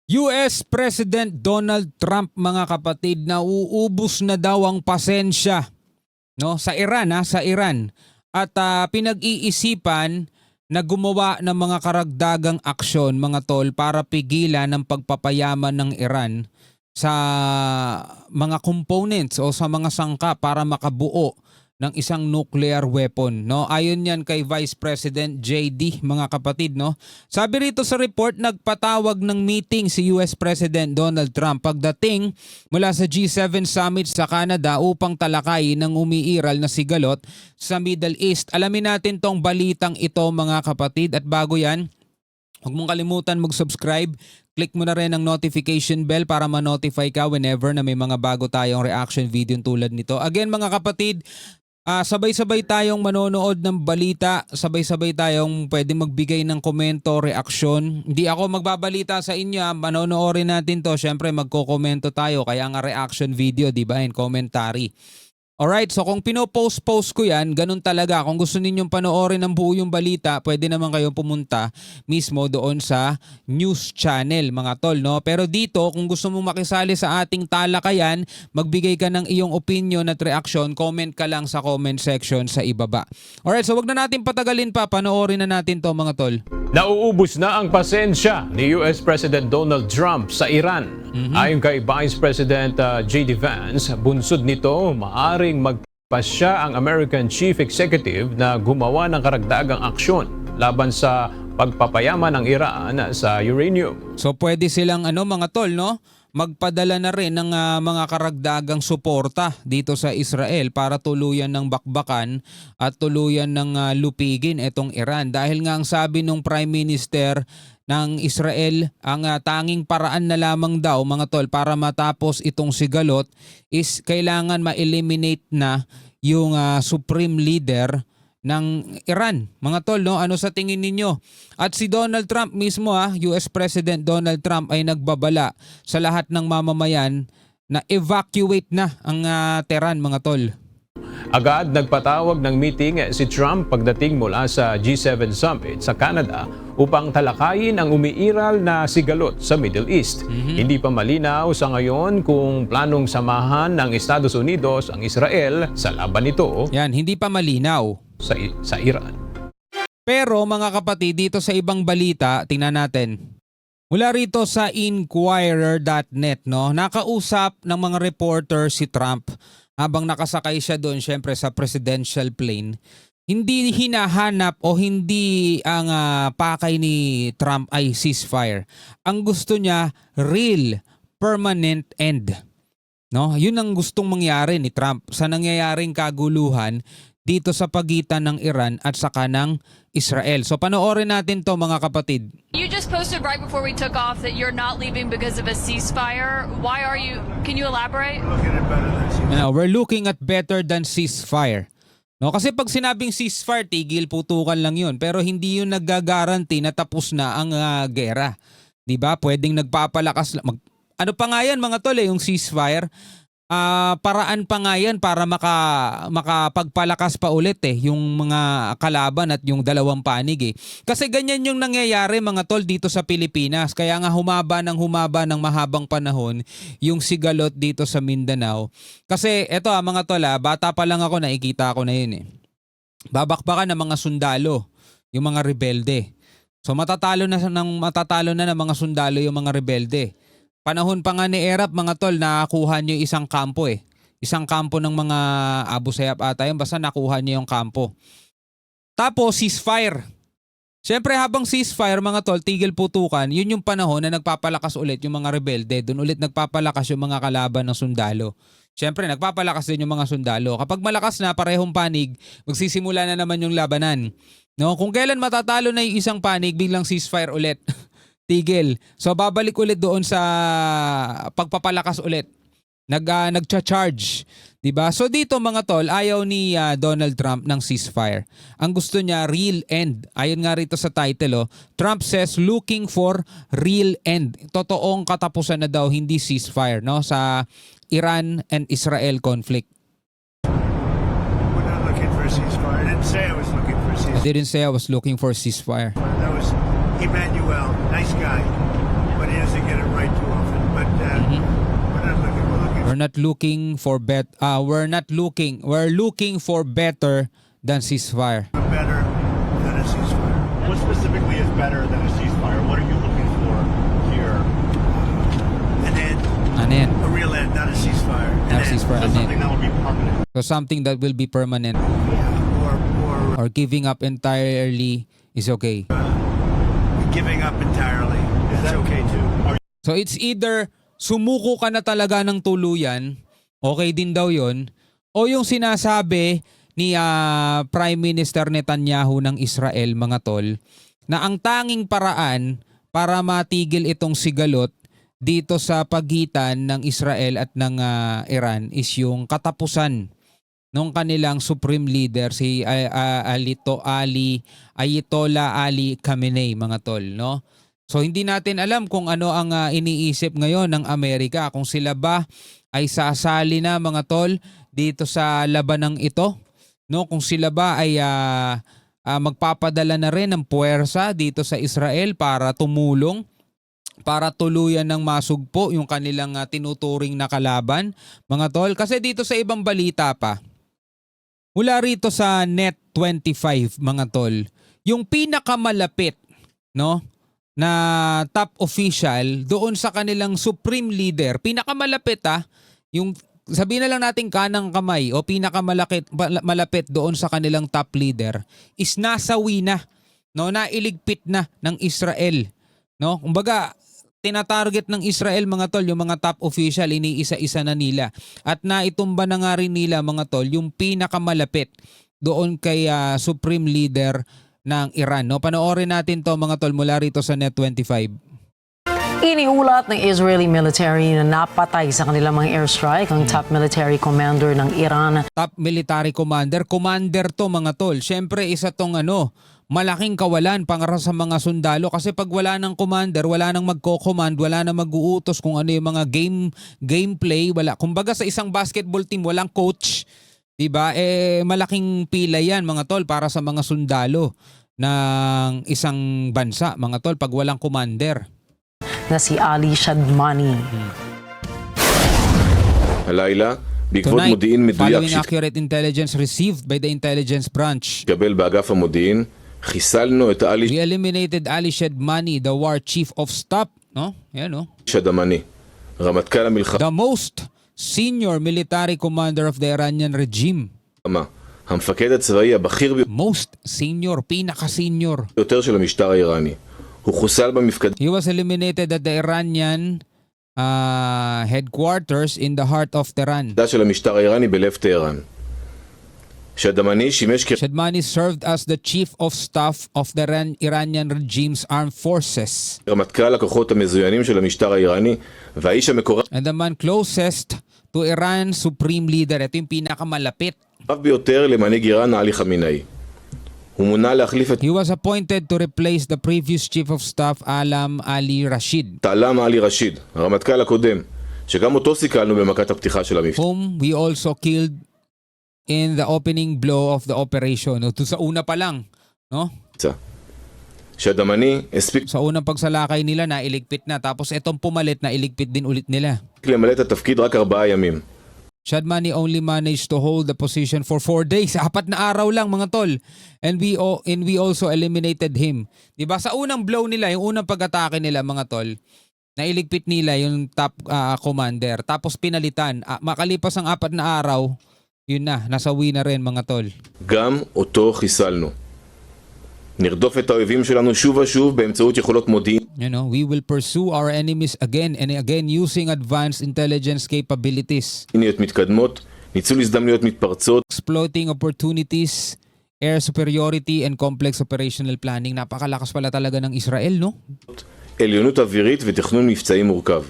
US President Donald Trump, mga kapatid, nauubos na daw ang pasensya, no, sa Iran, sa Iran. At pinag-iisipan na gumawa ng mga karagdagang aksyon, mga tol, para pigilan ang pagpapayaman ng Iran sa mga components o sa mga sangka para makabuo ng isang nuclear weapon, no? Ayon yan kay Vice President JD, mga kapatid, no? Sabi rito sa report, nagpatawag ng meeting si US President Donald Trump pagdating mula sa G7 Summit sa Canada upang talakayin ng umiiral na sigalot sa Middle East. Alamin natin tong balitang ito, mga kapatid, at bago yan, huwag mong kalimutan mag-subscribe. Click mo na rin ang notification bell para ma-notify ka whenever na may mga bago tayong reaction video tulad nito. Again, mga kapatid, sabay-sabay tayong manonood ng balita, sabay-sabay tayong pwede magbigay ng komento, reaksyon. Hindi ako magbabalita sa inyo, manonoorin natin to. Syempre magko-komento tayo, kaya nga reaction video, di ba? And commentary. Alright, so kung pinopost ko yan, ganun talaga. Kung gusto ninyong panoorin ng buo yung balita, pwede naman kayong pumunta mismo doon sa news channel, mga tol, no? Pero dito, kung gusto mong makisali sa ating talakayan, magbigay ka ng iyong opinion at reaksyon, comment ka lang sa comment section sa ibaba. Alright, so wag na natin patagalin pa, panoorin na natin to, mga tol. Nauubos na ang pasensya ni US President Donald Trump sa Iran. Ayon kay Vice President J.D. Vance, bunsod nito maaring magpasya ang American Chief Executive na gumawa ng karagdagang aksyon laban sa pagpapayaman ng Iran sa uranium. So pwede silang mga tol, no? Magpadala na rin ng mga karagdagang suporta dito sa Israel para tuluyan ng bakbakan at tuluyan ng lupigin itong Iran. Dahil nga ang sabi ng Prime Minister ng Israel, ang tanging paraan na lamang daw, mga tol, para matapos itong sigalot is kailangan ma-eliminate na yung supreme leader ng Iran. Mga tol, no? Ano sa tingin ninyo? At si Donald Trump mismo, US President Donald Trump, ay nagbabala sa lahat ng mamamayan na evacuate na ang Tehran, mga tol. Agad nagpatawag ng meeting si Trump pagdating mula sa G7 Summit sa Canada upang talakayin ang umiiral na sigalot sa Middle East. Hindi pa malinaw sa ngayon kung planong samahan ng Estados Unidos ang Israel sa laban nito. Yan, hindi pa malinaw Sa Iran. Pero mga kapatid, dito sa ibang balita, tingnan natin. Mula rito sa Inquirer.net, no, nakausap ng mga reporter si Trump habang nakasakay siya doon, syempre sa presidential plane. Hindi hinahanap o hindi ang pakay ni Trump ay ceasefire. Ang gusto niya, real, permanent end. No? Yun ang gustong mangyari ni Trump sa nangyayaring kaguluhan dito sa pagitan ng Iran at saka ng Israel. So panoorin natin to, mga kapatid. You just posted right before we took off that you're not leaving because of a ceasefire. Why are you? Can you elaborate? We're looking at better than ceasefire. No, kasi pag sinabing ceasefire, tigil putukan lang 'yun, pero hindi 'yun nagga-guarantee na tapos na ang gera. 'Di ba? Pwedeng nagpapalakas ano pa nga 'yan, mga tol, yung ceasefire. Paraan pa nga yan para makapagpalakas pa ulit yung mga kalaban at yung dalawang panig Kasi ganyan yung nangyayari, mga tol, dito sa Pilipinas. Kaya nga humaba ng mahabang panahon yung sigalot dito sa Mindanao. Kasi eto mga tol, bata pa lang ako, nakikita ko na yun Babakbakan ng mga sundalo, yung mga rebelde. So matatalo na ng mga sundalo yung mga rebelde. Panahon pa nga ni Erap, mga tol, nakakuha niyo isang kampo Isang kampo ng mga Abu Sayyaf ata yun, basta nakuha niyo yung kampo. Tapos ceasefire. Siyempre habang ceasefire, mga tol, tigil putukan, yun yung panahon na nagpapalakas ulit yung mga rebelde. Doon ulit nagpapalakas yung mga kalaban ng sundalo. Siyempre nagpapalakas din yung mga sundalo. Kapag malakas na, parehong panig, magsisimula na naman yung labanan. No? Kung kailan matatalo na yung isang panig, biglang ceasefire ulit. Tigil. So babalik ulit doon sa pagpapalakas ulit. Nagcha-charge, 'di ba? So dito, mga tol, ayaw ni Donald Trump ng ceasefire. Ang gusto niya, real end. Ayon nga rito sa title, Trump says looking for real end. Totoong katapusan na daw, hindi ceasefire, no, sa Iran and Israel conflict. We're not looking for a ceasefire. I didn't say I was looking for a ceasefire. I didn't say I was looking for ceasefire. That was Emmanuel, nice guy, but he doesn't get it right. We're looking for better than ceasefire. Better than a ceasefire. What specifically is better than a ceasefire? What are you looking for here? An end, Ano yan? a real end, not a ceasefire. Not a An end. ceasefire, So ano yan? something that would be permanent. So something that will be permanent Yeah, or or giving up entirely is okay. giving up entirely. That's okay too. So it's either sumuko ka na talaga ng tuluyan, okay din daw yon, o yung sinasabi ni Prime Minister Netanyahu ng Israel, mga tol, na ang tanging paraan para matigil itong sigalot dito sa pagitan ng Israel at ng Iran is yung katapusan nung kanilang supreme leader si Ayatollah Ali Khamenei, mga tol, no? So hindi natin alam kung ano ang iniisip ngayon ng Amerika, kung sila ba ay sasali na, mga tol, dito sa labanang ito, no? Kung sila ba ay magpapadala na rin ng puwersa dito sa Israel para tumulong, para tuluyan ng masugpo yung kanilang tinuturing na kalaban, mga tol. Kasi dito sa ibang balita pa, mula rito sa Net25, mga tol, yung pinakamalapit, no, na top official doon sa kanilang supreme leader, pinakamalapit yung sabihin na lang natin kanang kamay o pinakamalapit doon sa kanilang top leader is nasawi na, no, nailigpit na ng Israel, no? Kumbaga, tinatarget ng Israel, mga tol, yung mga top official, iniisa-isa na nila. At naitumba na nga rin nila, mga tol, yung pinakamalapit doon kay supreme leader ng Iran, no? Panoorin natin to, mga tol, mula rito sa Net25. Iniulat ng Israeli military na napatay sa kanilang mga airstrike ang top military commander ng Iran. Top military commander to, mga tol. Siyempre, isa tong malaking kawalan para sa mga sundalo kasi pag wala ng commander, wala nang magko-command, wala nang mag-uutos kung ano yung mga gameplay, wala. Kumbaga sa isang basketball team, walang coach, 'di ba? Malaking pila 'yan, mga tol, para sa mga sundalo ng isang bansa, mga tol, pag walang commander. Na si Ali Shadmani. הלילה, בעקבות Tonight, מודיעין מדויק following accurate intelligence received by the intelligence branch, שהתקבל באגף המודיעין, חיסלנו את עלי we eliminated Ali Shadmani, the war chief of staff, no? Yan, no? שדמני, רמטכ"ל המלחמה, The most senior military commander of the Iranian regime. המפקד הצבאי הבכיר Most senior, pinaka-senior. ביותר של המשטר האיראני. הוא חוסל במפקדה He was eliminated at the Iranian headquarters in the heart of Tehran. של המשטר האיראני בלב טהרן. שדמני שימש Shadmani served as the chief of staff of the Iranian regime's armed forces כרמטכ"ל הכוחות המזוינים של המשטר האיראני, והאיש המקורב and the man closest to Iran's supreme leader. Ito yung pinakamalapit. ביותר למנהיג איראן עלי חמינאי. הוא מונה להחליף את He was appointed to replace the previous chief of staff, Alam Ali Rashid, תעלם עלי רשיד, הרמטכ"ל הקודם, שגם אותו סיכלנו במכת הפתיחה של המבצע. whom we also killed in the opening blow of the operation. Ito sa una pa lang, no? שדמני הספיק Sa unang pagsalakay nila, nailigpit na. Tapos itong pumalit, nailigpit din ulit nila. למלא את התפקיד רק 4 ימים. Shadmani only managed to hold the position for 4 days. 4 na araw lang, mga tol. And we also eliminated him. Diba? Sa unang blow nila, yung unang pag-atake nila, mga tol, nailigpit nila yung top commander. Tapos pinalitan. Makalipas ang 4 na araw, yun na, nasawi na rin, mga tol. גם אותו חיסלנו. נרדוף את האויבים שלנו שוב ושוב באמצעות יכולות מודיעין, You know, we will pursue our enemies again and again using advanced intelligence capabilities, מתקדמות, ניצול הזדמנויות מתפרצות, exploiting opportunities, air superiority, and complex operational planning. Napakalakas pala talaga ng Israel, no? עליונות אווירית ותכנון מבצעי מורכב.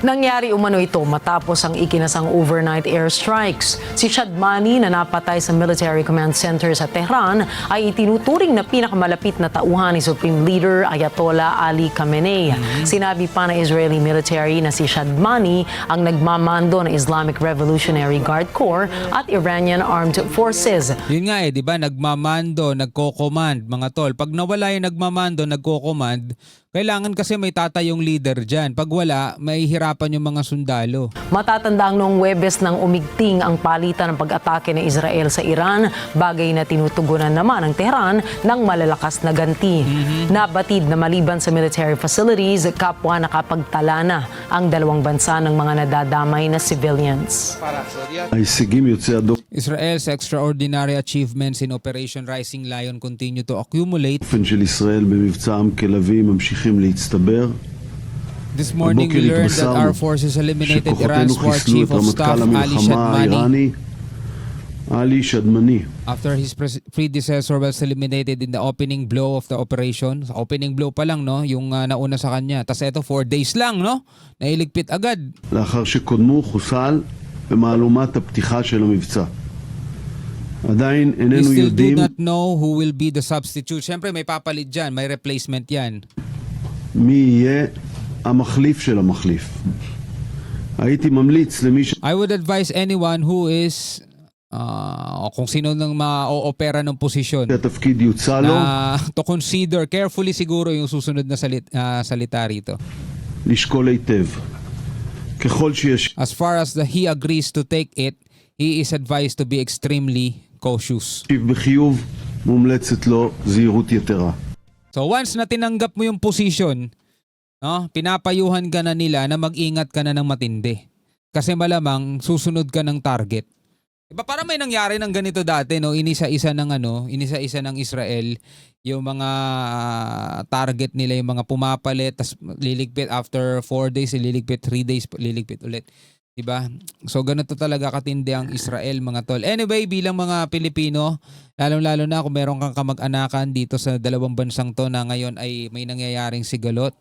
Nangyari umano ito matapos ang ikinasang overnight airstrikes. Si Shadmani na napatay sa Military Command Center sa Tehran ay itinuturing na pinakamalapit na tauhan ni Supreme Leader Ayatollah Ali Khamenei. Sinabi pa ng Israeli military na si Shadmani ang nagmamando ng Islamic Revolutionary Guard Corps at Iranian Armed Forces. Yun nga di ba? Nagmamando, nagko-command, mga tol. Pag nawala yung nagmamando, nagko-command, Kailangan kasi may tatayong leader dyan. Pag wala, mahihirapan yung mga sundalo. Matatandang noong Huwebes nang umigting ang palitan ng pag-atake ng Israel sa Iran, bagay na tinutugunan naman ng Tehran ng malalakas na ganti. Nabatid na maliban sa military facilities, kapwa nakapagtala na ang dalawang bansa ng mga nadadamay na civilians. ההישגים יוצאי הדופן Israel's extraordinary achievements in Operation Rising Lion continue to accumulate. של ישראל במבצע עם כלבי ממשיכים להצטבר. This morning we learned that our forces eliminated שכוחותינו Iran's war חיסלו chief את of רמטכ"ל staff Ali המלחמה Shadmani האיראני, עלי שדמני. after his predecessor was eliminated in the opening blow of the operation. Sa opening blow pa lang, no? Yung nauna sa kanya. Tapos ito, 4 days lang, no? Nailigpit agad. לאחר שקודמו חוסל במהלומת הפתיחה של המבצע. עדיין We איננו still do יודעים not know who will be the substitute. Siyempre, may papalit dyan. May replacement yan. מי יהיה המחליף של המחליף. הייתי ממליץ למי I would advise anyone who is kung sino nang ma-opera ng posisyon שהתפקיד יוצע לו na to consider carefully siguro yung susunod na salita rito. לשקול היטב. ככל שיש As far as he agrees to take it, he is advised to be extremely cautious. בחיוב, מומלצת לו זהירות יתרה. So once na tinanggap mo yung position, no, pinapayuhan ka na nila na mag-ingat ka na ng matindi. Kasi malamang susunod ka ng target. Diba parang may nangyari ng ganito dati, no? Inisa-isa ng Israel yung mga target nila, yung mga pumapalit, tas liligpit after 4 days, liligpit 3 days, liligpit ulit. Diba? So ganito talaga katindi ang Israel, mga tol. Anyway, bilang mga Pilipino, lalong-lalo na kung meron kang kamag-anakan dito sa dalawang bansang to na ngayon ay may nangyayaring sigalot,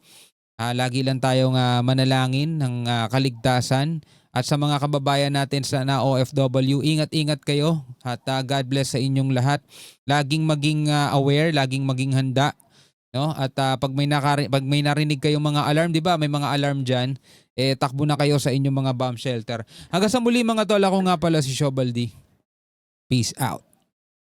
lagi lang tayong manalangin ng kaligtasan. At sa mga kababayan natin sa OFW, ingat-ingat kayo at God bless sa inyong lahat. Laging maging aware, laging maging handa. No? At pag may narinig kayong mga alarm, di ba? May mga alarm dyan. Takbo na kayo sa inyong mga bomb shelter. Hanggang sa muli mga tol, ako nga pala si Shobaldi. Peace out.